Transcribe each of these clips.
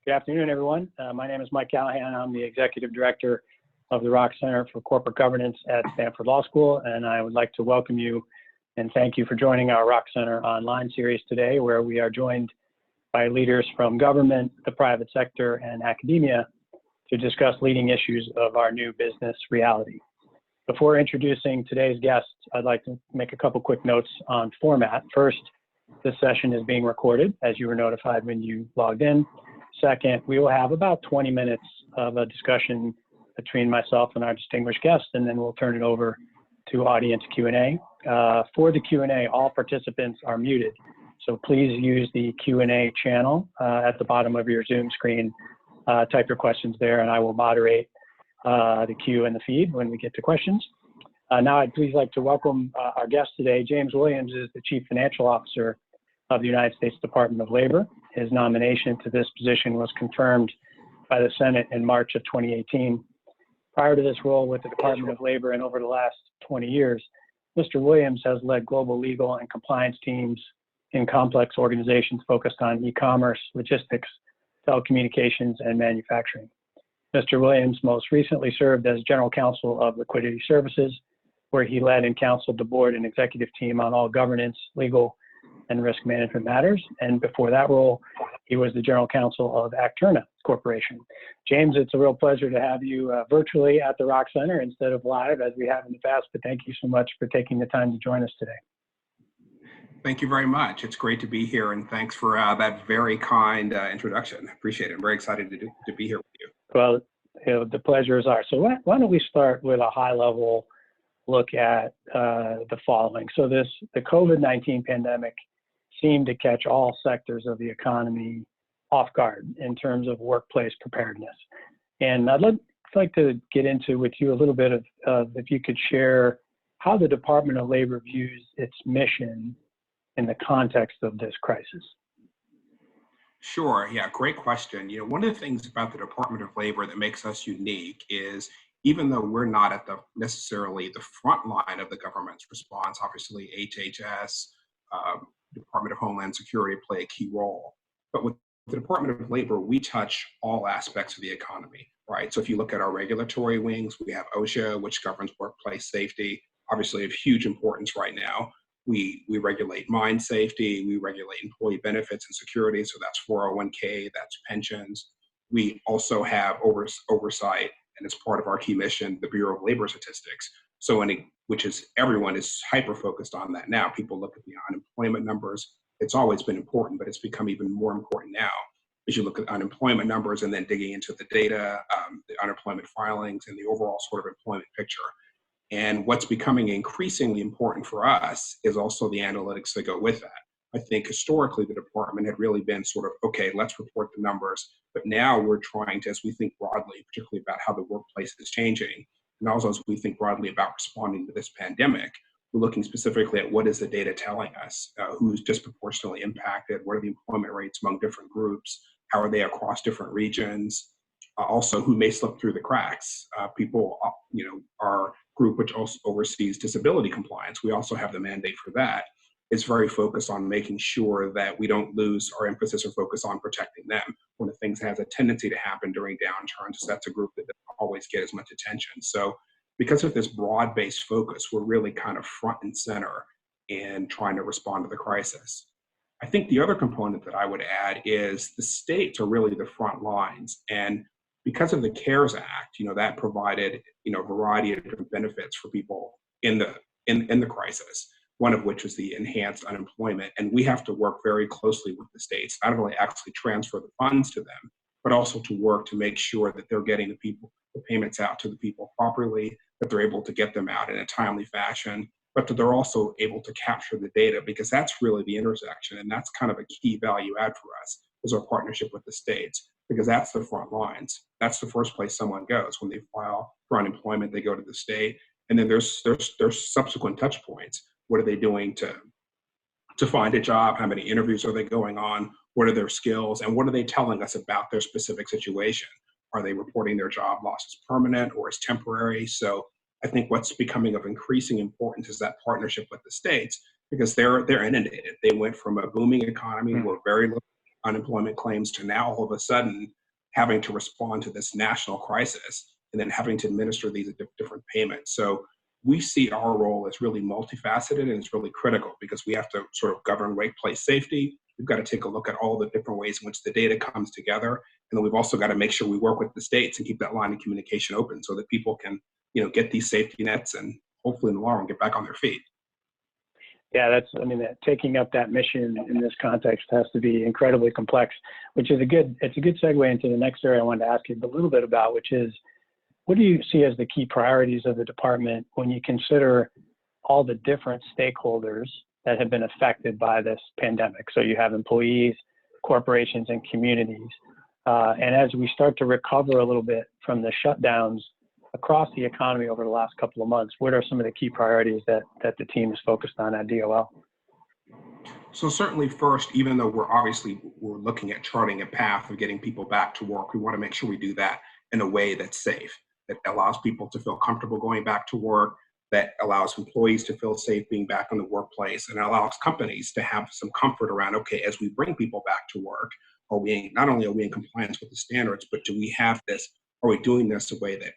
Good afternoon, everyone. My name is Mike Callahan. I'm the Executive Director of the Rock Center for Corporate Governance at Stanford Law School, and I would like to welcome you and thank you for joining our Rock Center online series today, where we are joined by leaders from government, the private sector, and academia to discuss leading issues of our new business reality. Before introducing today's guests, I'd like to make a couple quick notes on format. First, this session is being recorded, as you were notified when you logged in. Second, we will have about 20 minutes of a discussion between myself and our distinguished guests, and then we'll turn it over to audience Q&A. For the Q&A, all participants are muted, so please use the Q&A channel at the bottom of your Zoom screen. Type your questions there, and I will moderate the queue and the feed when we get to questions. Now, I'd please like to welcome our guest today. James Williams is the Chief Financial Officer of the United States Department of Labor. His nomination to this position was confirmed by the Senate in March of 2018. Prior to this role with the Department of Labor and over the last 20 years, Mr. Williams has led global legal and compliance teams in complex organizations focused on e-commerce, logistics, telecommunications, and manufacturing. Mr. Williams most recently served as General Counsel of Liquidity Services, where he led and counseled the board and executive team on all governance, legal, and risk management matters. And before that role, he was the General Counsel of Acterna Corporation. James, it's a real pleasure to have you virtually at the Rock Center instead of live as we have in the past, but thank you so much for taking the time to join us today. Thank you very much. It's great to be here, and thanks for that very kind introduction. Appreciate it. I'm very excited to be here with you. Well, the pleasure is ours. So why don't we start with a high-level look at the following. So the COVID-19 pandemic seemed to catch all sectors of the economy off guard in terms of workplace preparedness. And I'd like to get into with you a little bit of if you could share how the Department of Labor views its mission in the context of this crisis. Sure. Yeah, great question. One of the things about the Department of Labor that makes us unique is even though we're not at necessarily the front line of the government's response, obviously HHS, Department of Homeland Security play a key role. But with the Department of Labor, we touch all aspects of the economy, right? So if you look at our regulatory wings, we have OSHA, which governs workplace safety, obviously of huge importance right now. We regulate mine safety, we regulate employee benefits and security, so that's 401k, that's pensions. We also have oversight, and it's part of our key mission, the Bureau of Labor Statistics. So everyone is hyper-focused on that now. People look at the unemployment numbers. It's always been important, but it's become even more important now as you look at unemployment numbers and then digging into the data, the unemployment filings, and the overall sort of employment picture. And what's becoming increasingly important for us is also the analytics that go with that. I think historically the department had really been sort of, okay, let's report the numbers. But now we're trying to, as we think broadly, particularly about how the workplace is changing, and also as we think broadly about responding to this pandemic, we're looking specifically at what is the data telling us, who's disproportionately impacted, what are the employment rates among different groups, how are they across different regions, also who may slip through the cracks. People, our group which also oversees disability compliance, we also have the mandate for that. It's very focused on making sure that we don't lose our emphasis or focus on protecting them. One of the things that has a tendency to happen during downturns is that's a group that doesn't always get as much attention. So because of this broad-based focus, we're really kind of front and center in trying to respond to the crisis. I think the other component that I would add is the states are really the front lines. And because of the CARES Act, that provided, a variety of different benefits for people in the crisis. One of which is the enhanced unemployment. And we have to work very closely with the states, not only actually transfer the funds to them, but also to work to make sure that they're getting the payments out to the people properly, that they're able to get them out in a timely fashion, but that they're also able to capture the data, because that's really the intersection. And that's kind of a key value add for us, is our partnership with the states, because that's the front lines. That's the first place someone goes. When they file for unemployment, they go to the state. And then there's subsequent touch points. What are they doing to find a job? How many interviews are they going on? What are their skills? And what are they telling us about their specific situation? Are they reporting their job loss as permanent or as temporary? So I think what's becoming of increasing importance is that partnership with the states, because they're inundated. They went from a booming economy where very little unemployment claims to now all of a sudden having to respond to this national crisis and then having to administer these different payments. So we see our role as really multifaceted, and it's really critical because we have to sort of govern workplace safety. We've got to take a look at all the different ways in which the data comes together. And then we've also got to make sure we work with the states and keep that line of communication open so that people can, get these safety nets and hopefully in the long run get back on their feet. Yeah, taking up that mission in this context has to be incredibly complex, which is it's a good segue into the next area I wanted to ask you a little bit about, which is, what do you see as the key priorities of the department when you consider all the different stakeholders that have been affected by this pandemic? So you have employees, corporations, and communities. And as we start to recover a little bit from the shutdowns across the economy over the last couple of months, what are some of the key priorities that the team is focused on at DOL? So certainly first, even though we're looking at charting a path of getting people back to work, we want to make sure we do that in a way that's safe, that allows people to feel comfortable going back to work, that allows employees to feel safe being back in the workplace, and allows companies to have some comfort around, okay, as we bring people back to work, not only are we in compliance with the standards, but are we doing this in a way that,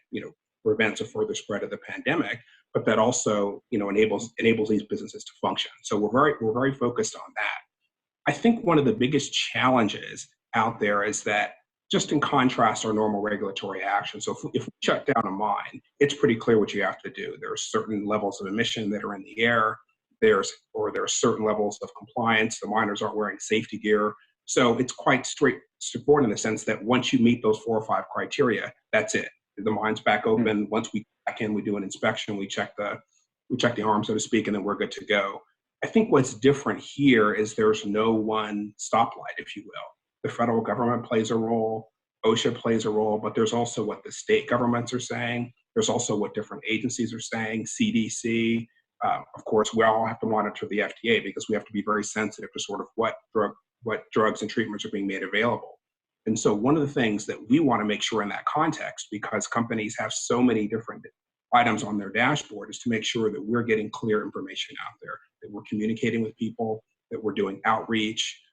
prevents a further spread of the pandemic, but that also, enables these businesses to function. So we're very focused on that. I think one of the biggest challenges out there is that, just in contrast to our normal regulatory action. So if we shut down a mine, it's pretty clear what you have to do. There are certain levels of emission that are in the air. There are certain levels of compliance. The miners aren't wearing safety gear. So it's quite straightforward in the sense that once you meet those 4 or 5 criteria, that's it. The mine's back open. Once we get back in, we do an inspection, we check the arm, so to speak, and then we're good to go. I think what's different here is there's no one stoplight, if you will. The federal government plays a role, OSHA plays a role, but there's also what the state governments are saying. There's also what different agencies are saying, CDC. Of course, we all have to monitor the FDA because we have to be very sensitive to sort of what drugs and treatments are being made available. And so one of the things that we want to make sure in that context, because companies have so many different items on their dashboard, is to make sure that we're getting clear information out there, that we're communicating with people, that we're doing outreach.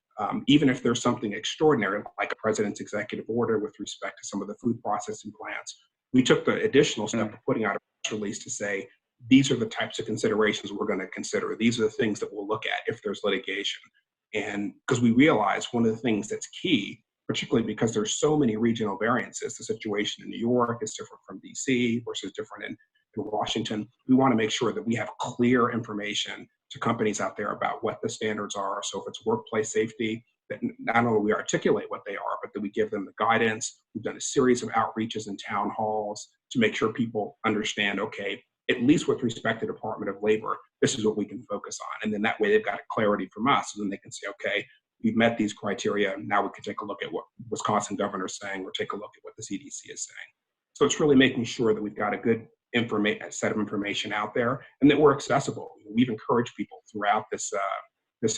Even if there's something extraordinary, like a president's executive order with respect to some of the food processing plants, we took the additional step of putting out a press release to say, these are the types of considerations we're going to consider. These are the things that we'll look at if there's litigation. And because we realize one of the things that's key, particularly because there's so many regional variances, the situation in New York is different from DC versus different in Washington. We want to make sure that we have clear information to companies out there about what the standards are. So if it's workplace safety, that not only we articulate what they are, but that we give them the guidance. We've done a series of outreaches and town halls to make sure people understand, okay, at least with respect to Department of Labor, this is what we can focus on. And then that way they've got clarity from us, and then they can say, okay, we've met these criteria. Now we can take a look at what Wisconsin governor's saying, or take a look at what the CDC is saying. So it's really making sure that we've got a good set of information out there, and that we're accessible. We've encouraged people throughout this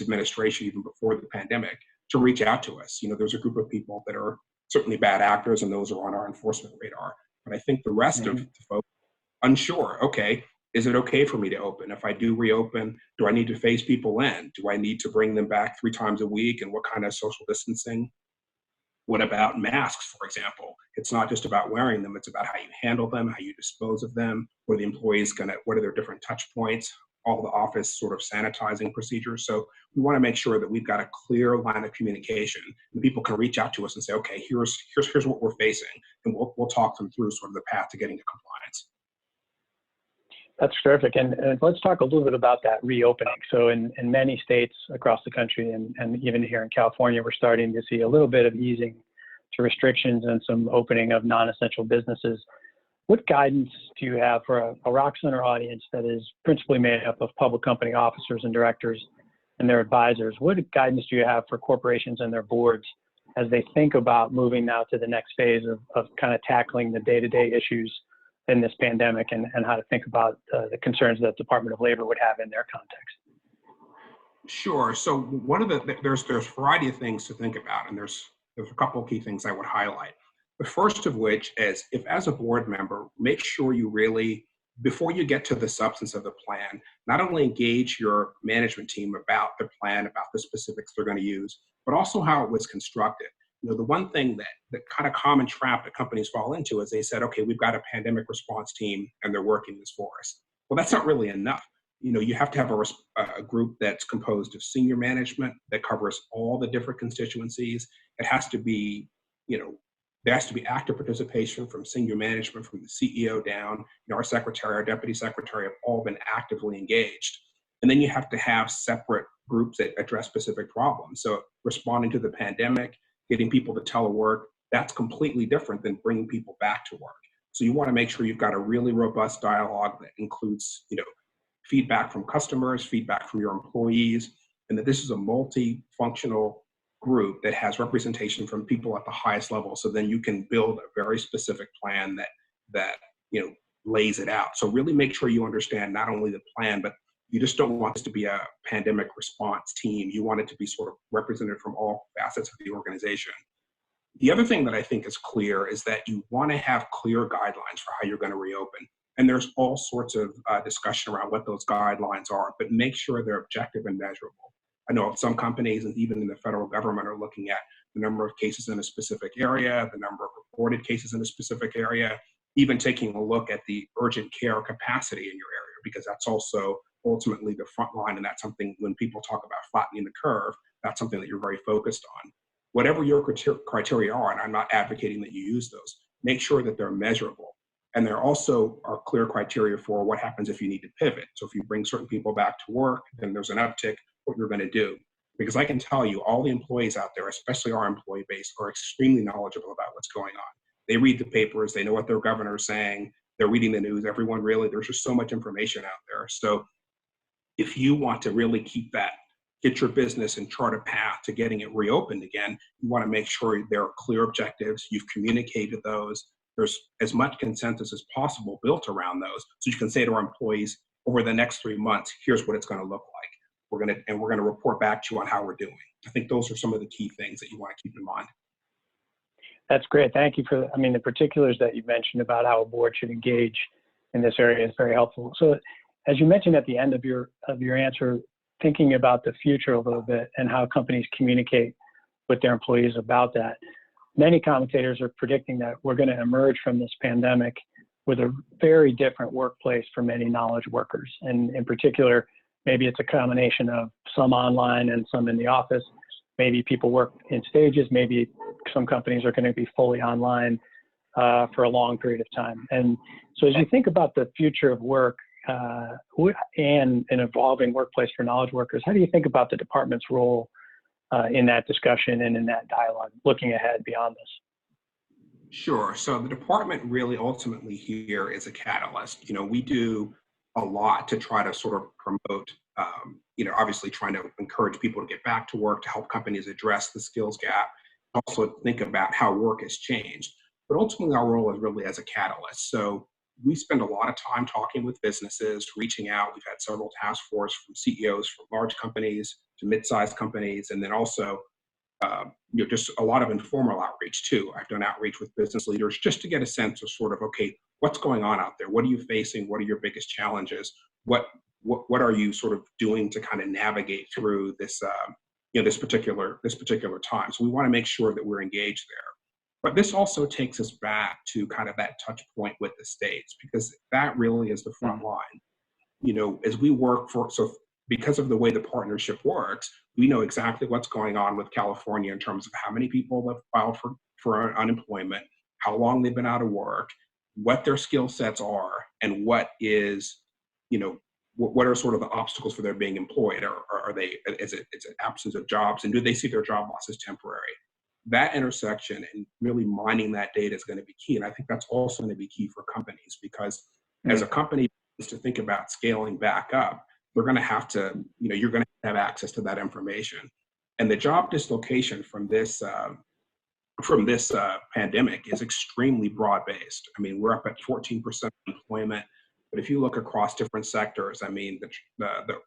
administration, even before the pandemic, to reach out to us. There's a group of people that are certainly bad actors, and those are on our enforcement radar. But I think the rest of the folks unsure. Okay, is it okay for me to open? If I do reopen, do I need to phase people in? Do I need to bring them back 3 times a week? And what kind of social distancing? What about masks, for example? It's not just about wearing them, it's about how you handle them, how you dispose of them, what are the employees what are their different touch points, all the office sort of sanitizing procedures. So we want to make sure that we've got a clear line of communication, and people can reach out to us and say, okay, here's what we're facing, and we'll talk them through sort of the path to getting to compliance. That's terrific. And let's talk a little bit about that reopening. So in many states across the country, and even here in California, we're starting to see a little bit of easing to restrictions and some opening of non-essential businesses. What guidance do you have for a Rock Center audience that is principally made up of public company officers and directors and their advisors? What guidance do you have for corporations and their boards as they think about moving now to the next phase of kind of tackling the day-to-day issues in this pandemic, and how to think about the concerns that the Department of Labor would have in their context? Sure. So there's a variety of things to think about, and there's a couple of key things I would highlight. The first of which is, if as a board member, make sure you really, before you get to the substance of the plan, not only engage your management team about the plan, about the specifics they're going to use, but also how it was constructed. The one thing that kind of common trap that companies fall into is they said, okay, we've got a pandemic response team and they're working this for us. Well, that's not really enough. You have to have a group that's composed of senior management that covers all the different constituencies. It has to be, there has to be active participation from senior management, from the CEO down. Our secretary, our deputy secretary have all been actively engaged. And then you have to have separate groups that address specific problems. So responding to the pandemic, getting people to telework, that's completely different than bringing people back to work. So you want to make sure you've got a really robust dialogue that includes, feedback from customers, feedback from your employees, and that this is a multifunctional group that has representation from people at the highest level. So then you can build a very specific plan that lays it out. So really make sure you understand not only the plan, but you just don't want this to be a pandemic response team. You want it to be sort of represented from all facets of the organization. The other thing that I think is clear is that you want to have clear guidelines for how you're going to reopen. And there's all sorts of discussion around what those guidelines are, but make sure they're objective and measurable. I know some companies and even in the federal government are looking at the number of cases in a specific area, the number of reported cases in a specific area, even taking a look at the urgent care capacity in your area, because that's also ultimately the front line. And that's something when people talk about flattening the curve, that's something that you're very focused on. Whatever your criteria are, and I'm not advocating that you use those, make sure that they're measurable. And there also are clear criteria for what happens if you need to pivot. So if you bring certain people back to work, then there's an uptick, what you're going to do. Because I can tell you, all the employees out there, especially our employee base, are extremely knowledgeable about what's going on. They read the papers, they know what their governor is saying, they're reading the news, everyone really, there's just so much information out there. So if you want to really get your business and chart a path to getting it reopened again, you want to make sure there are clear objectives, you've communicated those, there's as much consensus as possible built around those. So you can say to our employees, over the next 3 months, here's what it's going to look like. We're going to report back to you on how we're doing. I think those are some of the key things that you want to keep in mind. That's great. Thank you for, the particulars that you mentioned about how a board should engage in this area is very helpful. So as you mentioned at the end of your answer, thinking about the future a little bit and how companies communicate with their employees about that. Many commentators are predicting that we're going to emerge from this pandemic with a very different workplace for many knowledge workers. And in particular, maybe it's a combination of some online and some in the office. Maybe people work in stages. Maybe some companies are going to be fully online for a long period of time. And so as you think about the future of work and an evolving workplace for knowledge workers, how do you think about the department's role in that discussion and in that dialogue, looking ahead beyond this? Sure. So the department really ultimately here is a catalyst. We do a lot to try to sort of promote, obviously trying to encourage people to get back to work, to help companies address the skills gap, also think about how work has changed. But ultimately our role is really as a catalyst. So we spend a lot of time talking with businesses, reaching out. We've had several task force from CEOs from large companies to mid-sized companies, and then also just a lot of informal outreach too. I've done outreach with business leaders just to get a sense of sort of, okay, what's going on out there? What are you facing? What are your biggest challenges? What are you sort of doing to kind of navigate through this, this particular time? So we want to make sure that we're engaged there. But this also takes us back to kind of that touch point with the states, because that really is the front line. As we work because of the way the partnership works, we know exactly what's going on with California in terms of how many people have filed for unemployment, how long they've been out of work, what their skill sets are, and what are sort of the obstacles for their being employed, or are they, is it absence of jobs, and do they see their job loss as temporary? That intersection and really mining that data is going to be key. And I think that's also going to be key for companies, because as a company is to think about scaling back up, they're going to have to, you're going to have access to that information. And the job dislocation from this pandemic is extremely broad-based. We're up at 14% employment, but if you look across different sectors, the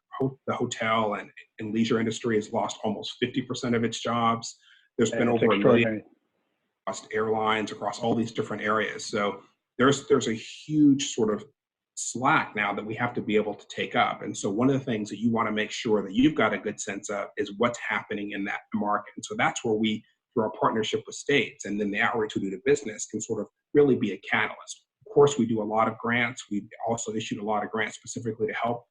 hotel and leisure industry has lost almost 50% of its jobs. There's been over 1 million across airlines, across all these different areas. So there's a huge sort of slack now that we have to be able to take up. And so one of the things that you want to make sure that you've got a good sense of is what's happening in that market. And so that's where we, through our partnership with states and then the outreach we do to business, can sort of really be a catalyst. Of course, we do a lot of grants. We've also issued a lot of grants specifically to help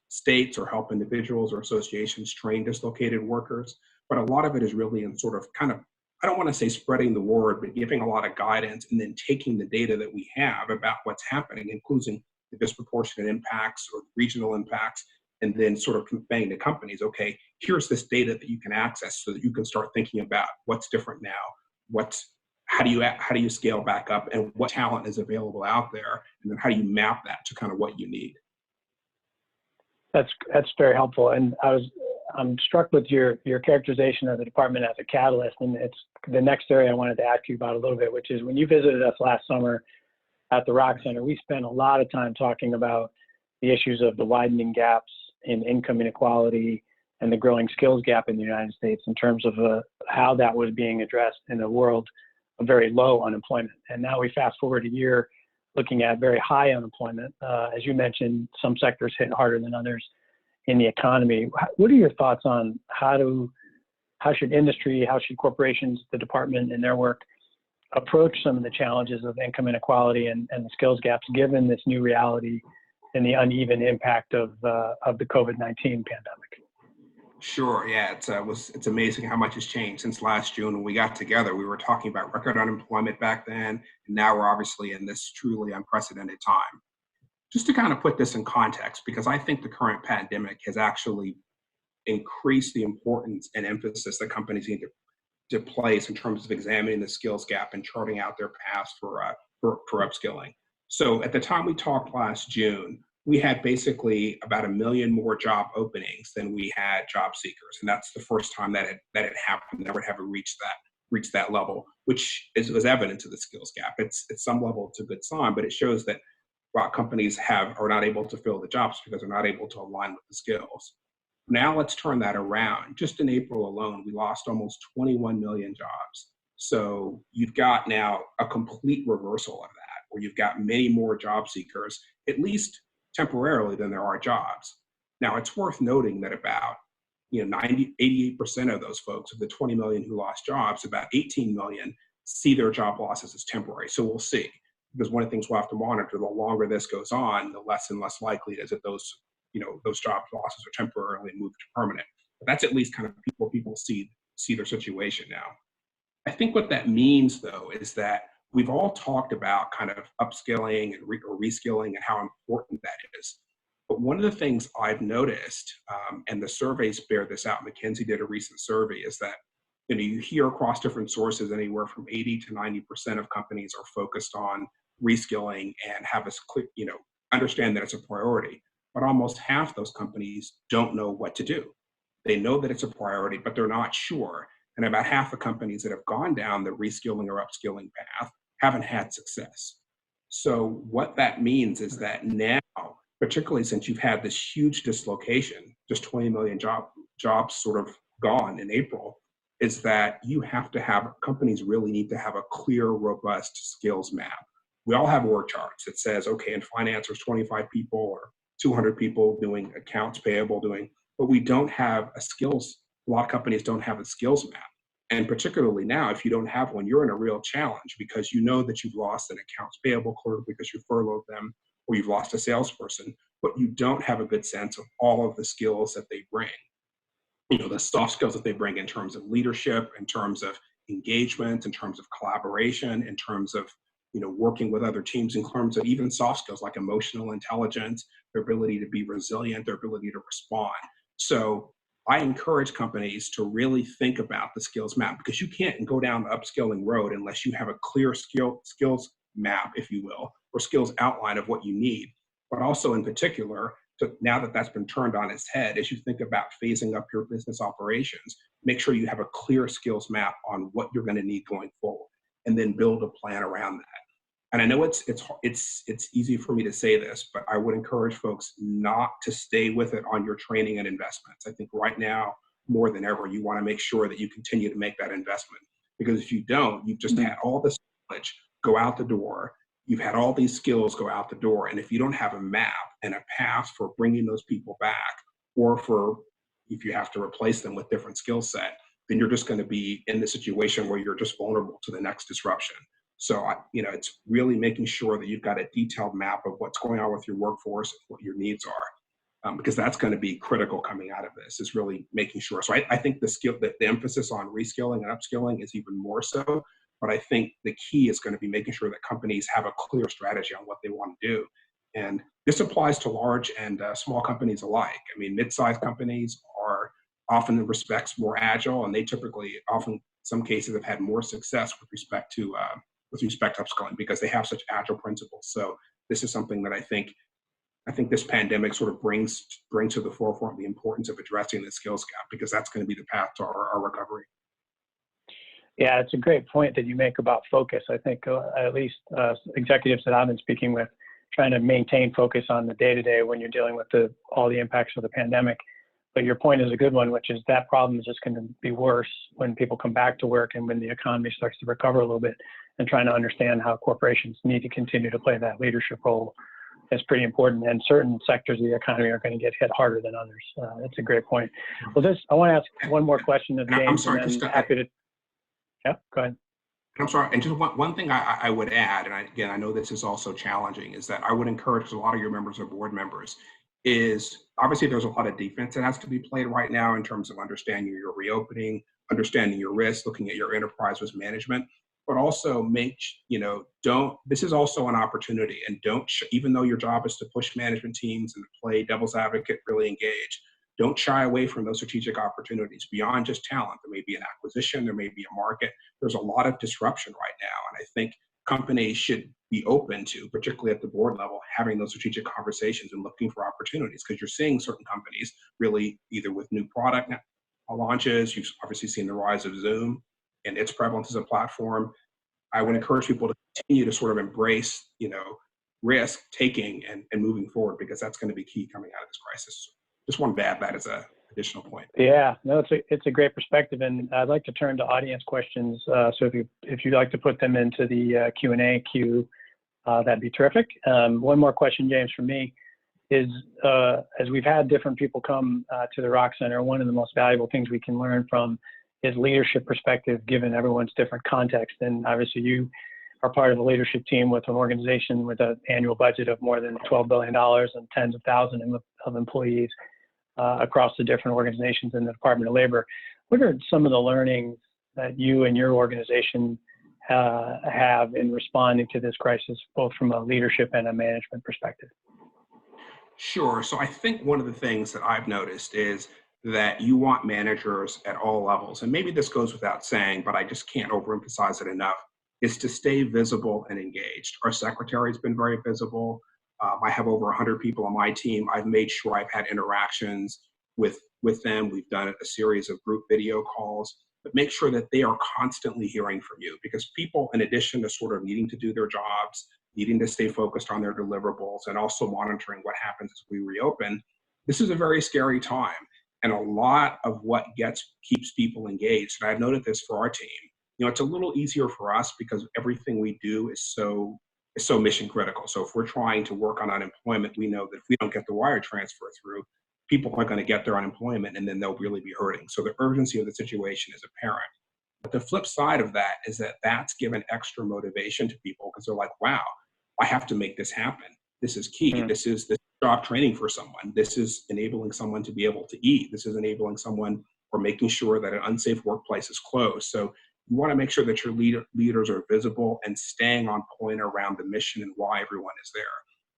states or help individuals or associations train dislocated workers. But a lot of it is really in sort of kind of, I don't want to say spreading the word, but giving a lot of guidance and then taking the data that we have about what's happening, including the disproportionate impacts or regional impacts, and then sort of conveying to companies, okay, here's this data that you can access so that you can start thinking about what's different now, how do you scale back up, and what talent is available out there, and then how do you map that to kind of what you need. That's very helpful, and I'm struck with your characterization of the department as a catalyst, and it's the next area I wanted to ask you about a little bit, which is when you visited us last summer at the Rock Center, we spent a lot of time talking about the issues of the widening gaps in income inequality and the growing skills gap in the United States in terms of how that was being addressed in a world of very low unemployment. And now we fast forward a year looking at very high unemployment. As you mentioned, some sectors hit harder than others in the economy. What are your thoughts on how should industry, how should corporations, the department and their work approach some of the challenges of income inequality and the skills gaps given this new reality and the uneven impact of the COVID-19 pandemic? Sure. Yeah, it's amazing how much has changed since last June when we got together. We were talking about record unemployment back then, and now we're obviously in this truly unprecedented time. Just to kind of put this in context, because I think the current pandemic has actually increased the importance and emphasis that companies need to place in terms of examining the skills gap and charting out their paths for upskilling. So at the time we talked last June, we had basically about 1 million more job openings than we had job seekers, and that's the first time that it happened. Never have reached that level, which was evident to the skills gap. It's at some level it's a good sign, but it shows that companies are not able to fill the jobs because they're not able to align with the skills. Now let's turn that around. Just in April alone, we lost almost 21 million jobs. So you've got now a complete reversal of that, where you've got many more job seekers, at least temporarily, than there are jobs. Now it's worth noting that about 88% of those folks, of the 20 million who lost jobs, about 18 million see their job losses as temporary. So we'll see. Because one of the things we'll have to monitor, the longer this goes on, the less and less likely it is that those job losses are temporarily moved to permanent. But that's at least kind of people see their situation now. I think what that means, though, is that we've all talked about kind of upskilling and reskilling and how important that is. But one of the things I've noticed, and the surveys bear this out, McKinsey did a recent survey, is that you hear across different sources anywhere from 80 to 90% of companies are focused on reskilling and have us understand that it's a priority. But almost half those companies don't know what to do. They know that it's a priority, but they're not sure. And about half the companies that have gone down the reskilling or upskilling path haven't had success. So what that means is that now, particularly since you've had this huge dislocation, just 20 million jobs sort of gone in April, is that companies really need to have a clear, robust skills map. We all have org charts that says, okay, in finance there's 25 people or 200 people doing accounts payable, but we don't have a lot of companies don't have a skills map. And particularly now, if you don't have one, you're in a real challenge because you know that you've lost an accounts payable clerk because you furloughed them, or you've lost a salesperson, but you don't have a good sense of all of the skills that they bring. The soft skills that they bring in terms of leadership, in terms of engagement, in terms of collaboration, in terms of working with other teams, in terms of even soft skills like emotional intelligence, their ability to be resilient, their ability to respond. So I encourage companies to really think about the skills map, because you can't go down the upskilling road unless you have a clear skills map, if you will, or skills outline of what you need. But also in particular, now that that's been turned on its head, as you think about phasing up your business operations, make sure you have a clear skills map on what you're going to need going forward, and then build a plan around that. And I know it's easy for me to say this, but I would encourage folks not to stay with it on your training and investments. I think right now, more than ever, you want to make sure that you continue to make that investment, because if you don't, you've just had all this knowledge go out the door. you've had all these skills go out the door. And if you don't have a map and a path for bringing those people back, or for if you have to replace them with different skill set, then you're just going to be in the situation where you're just vulnerable to the next disruption. So, it's really making sure that you've got a detailed map of what's going on with your workforce, what your needs are, because that's going to be critical coming out of this. Is really making sure. So, I think the emphasis on reskilling and upskilling is even more so. But I think the key is going to be making sure that companies have a clear strategy on what they want to do. And this applies to large and small companies alike. I mean, mid-sized companies are often in respects more agile, and they typically, often, in some cases, have had more success with respect to upskilling because they have such agile principles. So this is something that I think this pandemic sort of brings to the forefront the importance of addressing the skills gap, because that's going to be the path to our recovery. Yeah, it's a great point that you make about focus. I think at least executives that I've been speaking with, trying to maintain focus on the day-to-day when you're dealing with all the impacts of the pandemic. But your point is a good one, which is that problem is just going to be worse when people come back to work and when the economy starts to recover a little bit, and trying to understand how corporations need to continue to play that leadership role is pretty important. And certain sectors of the economy are going to get hit harder than others. That's a great point. Well, I want to ask one more question of James. I'm sorry, and then happy to. Yeah, go ahead. I'm sorry, and just one thing I would add, and again, I know this is also challenging, is that I would encourage a lot of your members or board members, is obviously there's a lot of defense that has to be played right now in terms of understanding your reopening, understanding your risk, looking at your enterprise risk management, but also this is also an opportunity, and even though your job is to push management teams and play devil's advocate, really engage, don't shy away from those strategic opportunities beyond just talent. There may be an acquisition, there may be a market. There's a lot of disruption right now. And I think companies should be open to, particularly at the board level, having those strategic conversations and looking for opportunities, because you're seeing certain companies really either with new product launches. You've obviously seen the rise of Zoom and its prevalence as a platform. I would encourage people to continue to sort of embrace, risk taking and moving forward, because that's going to be key coming out of this crisis. Just want to add that as an additional point. Yeah, no, it's a great perspective, and I'd like to turn to audience questions. So if you'd like to put them into the Q&A queue, that'd be terrific. One more question, James, from me is, as we've had different people come to the Rock Center, one of the most valuable things we can learn from is leadership perspective, given everyone's different context. And obviously you are part of a leadership team with an organization with an annual budget of more than $12 billion and tens of thousands of employees across the different organizations in the Department of Labor. What are some of the learnings that you and your organization have in responding to this crisis, both from a leadership and a management perspective? Sure. So I think one of the things that I've noticed is that you want managers at all levels, and maybe this goes without saying, but I just can't overemphasize it enough, is to stay visible and engaged. Our secretary's been very visible. I have over 100 people on my team. I've made sure I've had interactions with them. We've done a series of group video calls, but make sure that they are constantly hearing from you, because people, in addition to sort of needing to do their jobs, needing to stay focused on their deliverables, and also monitoring what happens as we reopen, this is a very scary time. And a lot of what keeps people engaged, and I've noted this for our team, it's a little easier for us because everything we do is so mission critical. So if we're trying to work on unemployment, we know that if we don't get the wire transfer through, people aren't going to get their unemployment, and then they'll really be hurting. So the urgency of the situation is apparent. But the flip side of that is that that's given extra motivation to people, because they're like, wow, I have to make this happen. This is key. This is job training for someone. This is enabling someone to be able to eat. This is enabling someone, or making sure that an unsafe workplace is closed. So you want to make sure that your leaders are visible and staying on point around the mission and why everyone is there.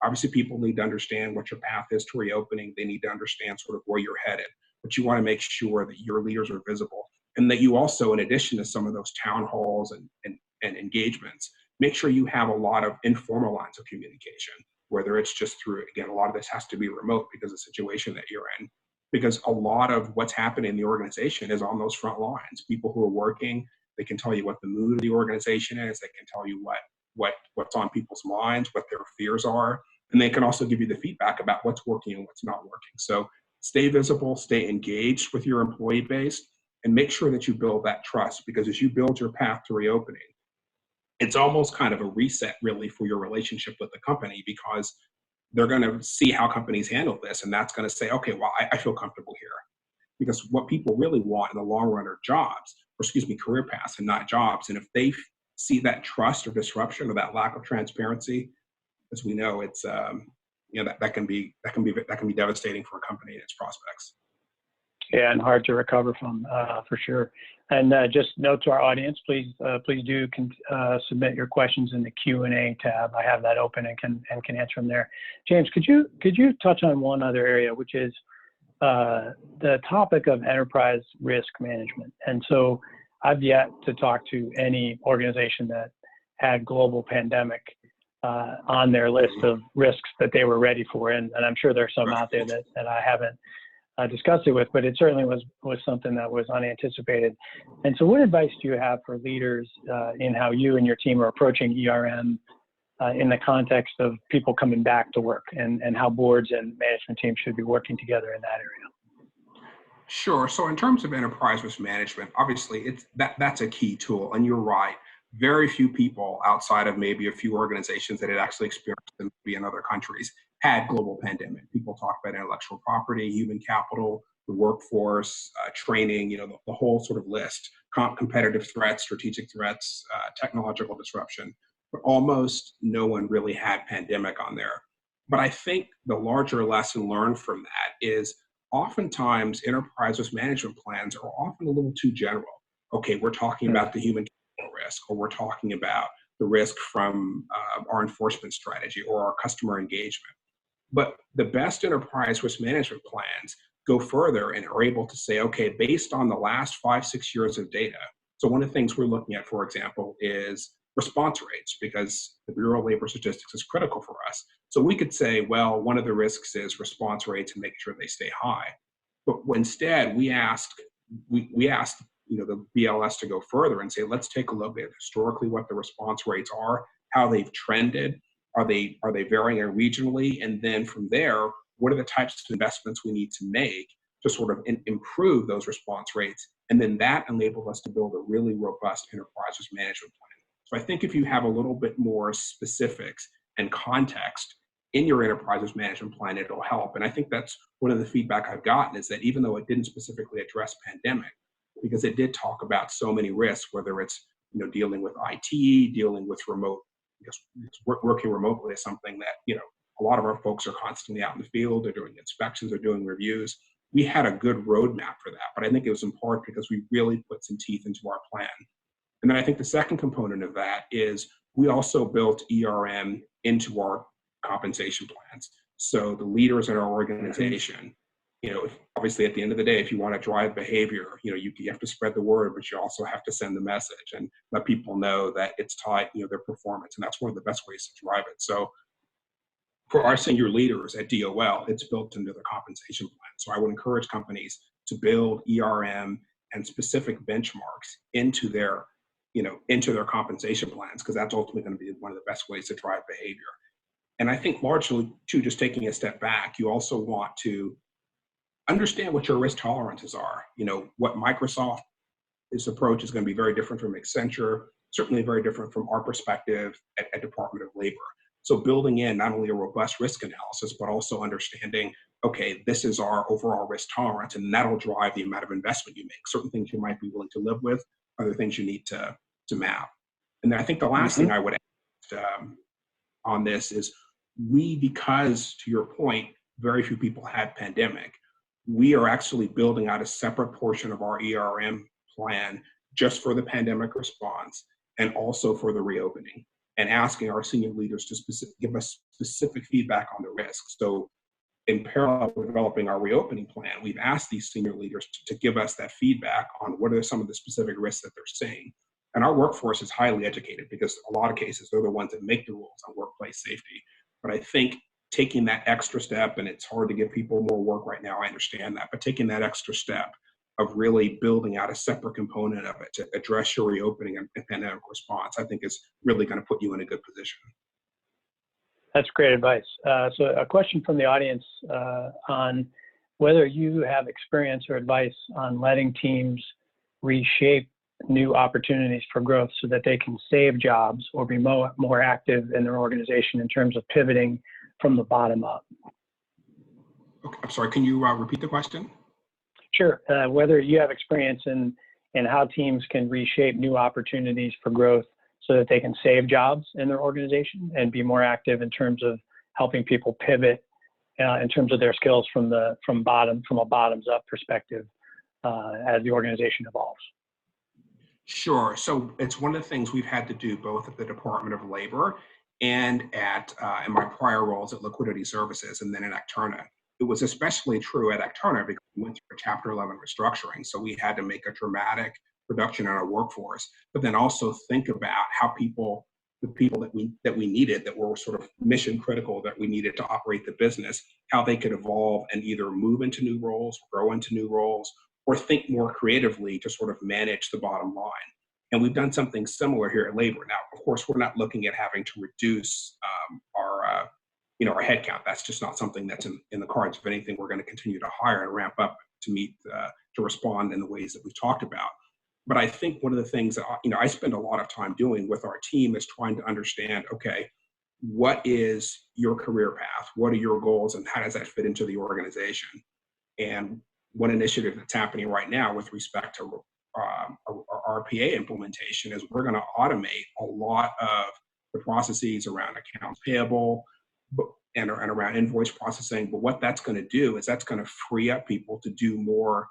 Obviously, people need to understand what your path is to reopening. They need to understand sort of where you're headed, but you want to make sure that your leaders are visible, and that you also, in addition to some of those town halls and engagements, make sure you have a lot of informal lines of communication, whether it's just through, again, a lot of this has to be remote because of the situation that you're in, because a lot of what's happening in the organization is on those front lines. People who are working, they can tell you what the mood of the organization is. They can tell you what's on people's minds, what their fears are, and they can also give you the feedback about what's working and what's not working. So stay visible, stay engaged with your employee base, and make sure that you build that trust, because as you build your path to reopening, it's almost kind of a reset really for your relationship with the company, because they're going to see how companies handle this. And that's going to say, okay, well, I feel comfortable here. Because what people really want in the long run are jobs, or excuse me, career paths and not jobs. And if they see that trust or disruption or that lack of transparency, as we know, it's that can be devastating for a company and its prospects. Yeah, and hard to recover from, for sure. And just note to our audience, please do submit your questions in the Q&A tab. I have that open and can answer them there. James, could you touch on one other area, which is the topic of enterprise risk management? And so I've yet to talk to any organization that had global pandemic on their list of risks that they were ready for, and I'm sure there's some out there that I haven't discussed it with, but it certainly was something that was unanticipated. And so what advice do you have for leaders in how you and your team are approaching ERM in the context of people coming back to work, and how boards and management teams should be working together in that area? Sure. So in terms of enterprise risk management, obviously that's a key tool. And you're right. Very few people outside of maybe a few organizations that had actually experienced them in other countries had global pandemic. People talk about intellectual property, human capital, the workforce, training, the whole sort of list, competitive threats, strategic threats, technological disruption, but almost no one really had pandemic on there. But I think the larger lesson learned from that is oftentimes enterprise risk management plans are often a little too general. Okay, we're talking about the human capital risk, or we're talking about the risk from our enforcement strategy or our customer engagement. But the best enterprise risk management plans go further and are able to say, okay, based on the last 5-6 years of data. So one of the things we're looking at, for example, is response rates, because the Bureau of Labor Statistics is critical for us. So we could say, well, one of the risks is response rates and making sure they stay high. But instead, we asked the BLS to go further and say, let's take a look at historically what the response rates are, how they've trended. Are they varying regionally? And then from there, what are the types of investments we need to make to sort of improve those response rates? And then that enables us to build a really robust enterprise risk management plan. So I think if you have a little bit more specifics and context in your enterprise risk management plan, it'll help. And I think that's one of the feedback I've gotten, is that even though it didn't specifically address pandemic, because it did talk about so many risks, whether it's dealing with IT, dealing with remote, working remotely is something that a lot of our folks are constantly out in the field. They're doing inspections, they're doing reviews. We had a good roadmap for that, but I think it was important because we really put some teeth into our plan. And then I think the second component of that is we also built ERM into our compensation plans. So the leaders in our organization, obviously at the end of the day, if you want to drive behavior, you have to spread the word, but you also have to send the message and let people know that it's tied, their performance. And that's one of the best ways to drive it. So for our senior leaders at DOL, it's built into the compensation plan. So I would encourage companies to build ERM and specific benchmarks into their compensation plans, because that's ultimately going to be one of the best ways to drive behavior. And I think largely too, just taking a step back, you also want to understand what your risk tolerances are. What Microsoft's approach is going to be very different from Accenture, certainly very different from our perspective at Department of Labor. So building in not only a robust risk analysis, but also understanding, okay, this is our overall risk tolerance, and that'll drive the amount of investment you make. Certain things you might be willing to live with, other things you need to map. And then I think the last thing I would add on this is because to your point, very few people had pandemic, we are actually building out a separate portion of our ERM plan just for the pandemic response and also for the reopening, and asking our senior leaders to give us specific feedback on the risks. So in parallel with developing our reopening plan, we've asked these senior leaders to give us that feedback on what are some of the specific risks that they're seeing. And our workforce is highly educated, because a lot of cases they're the ones that make the rules on workplace safety. But I think taking that extra step, and it's hard to give people more work right now, I understand that, but taking that extra step of really building out a separate component of it to address your reopening and pandemic response, I think is really going to put you in a good position. That's great advice. So a question from the audience on whether you have experience or advice on letting teams reshape new opportunities for growth so that they can save jobs or be more active in their organization in terms of pivoting from the bottom up. Okay, I'm sorry, can you repeat the question? Sure. Whether you have experience in how teams can reshape new opportunities for growth so that they can save jobs in their organization and be more active in terms of helping people pivot in terms of their skills from a bottoms up perspective as the organization evolves. Sure. So it's one of the things we've had to do both at the Department of Labor and at in my prior roles at Liquidity Services and then at Acturna. It was especially true at Acturna because we went through a Chapter 11 restructuring. So we had to make a dramatic reduction in our workforce, but then also think about how the people that we needed, that were sort of mission critical, that we needed to operate the business, how they could evolve and either move into new roles, grow into new roles, or think more creatively to sort of manage the bottom line. And we've done something similar here at Labor. Now, of course, we're not looking at having to reduce our headcount. That's just not something that's in the cards. If anything, we're going to continue to hire and ramp up to respond in the ways that we've talked about. But I think one of the things that I spend a lot of time doing with our team is trying to understand, okay, what is your career path? What are your goals, and how does that fit into the organization? And one initiative that's happening right now with respect to our RPA implementation is we're going to automate a lot of the processes around accounts payable and around invoice processing. But what that's going to do is that's going to free up people to do more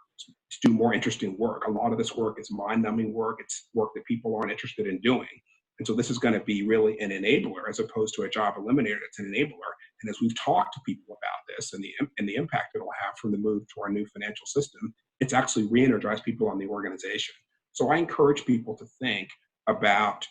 interesting work. A lot of this work is mind-numbing work. It's work that people aren't interested in doing. And so this is going to be really an enabler as opposed to a job eliminator. It's an enabler. And as we've talked to people about this and the impact it'll have from the move to our new financial system, it's actually re-energized people on the organization. So I encourage people to think about,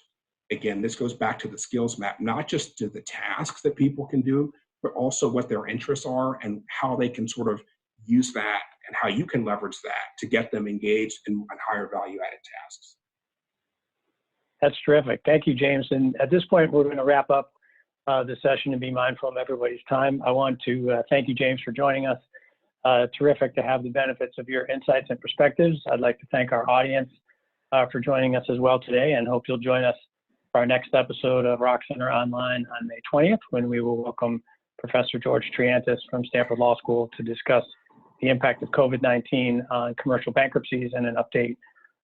again, this goes back to the skills map, not just to the tasks that people can do, but also what their interests are and how they can sort of use that and how you can leverage that to get them engaged in higher value added tasks. That's terrific. Thank you, James. And at this point, we're going to wrap up the session and be mindful of everybody's time. I want to thank you, James, for joining us. Terrific to have the benefits of your insights and perspectives. I'd like to thank our audience for joining us as well today, and hope you'll join us for our next episode of Rock Center Online on May 20th, when we will welcome Professor George Triantis from Stanford Law School to discuss the impact of COVID-19 on commercial bankruptcies and an update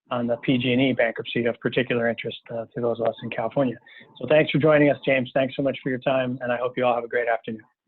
on the PG&E bankruptcy of particular interest to those of us in California. So thanks for joining us, James. Thanks so much for your time, and I hope you all have a great afternoon.